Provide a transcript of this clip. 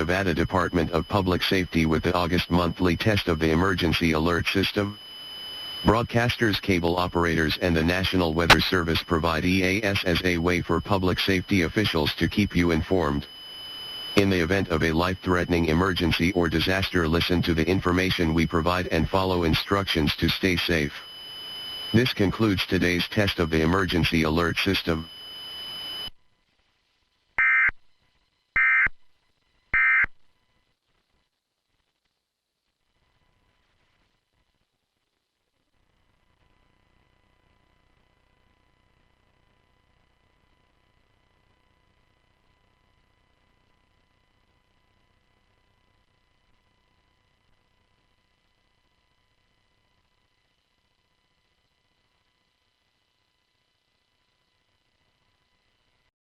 Nevada Department of Public Safety with the August monthly test of the emergency alert system. Broadcasters, cable operators and the National Weather Service provide EAS as a way for public safety officials to keep you informed. In the event of a life-threatening emergency or disaster, listen to the information we provide and follow instructions to stay safe. This concludes today's test of the emergency alert system.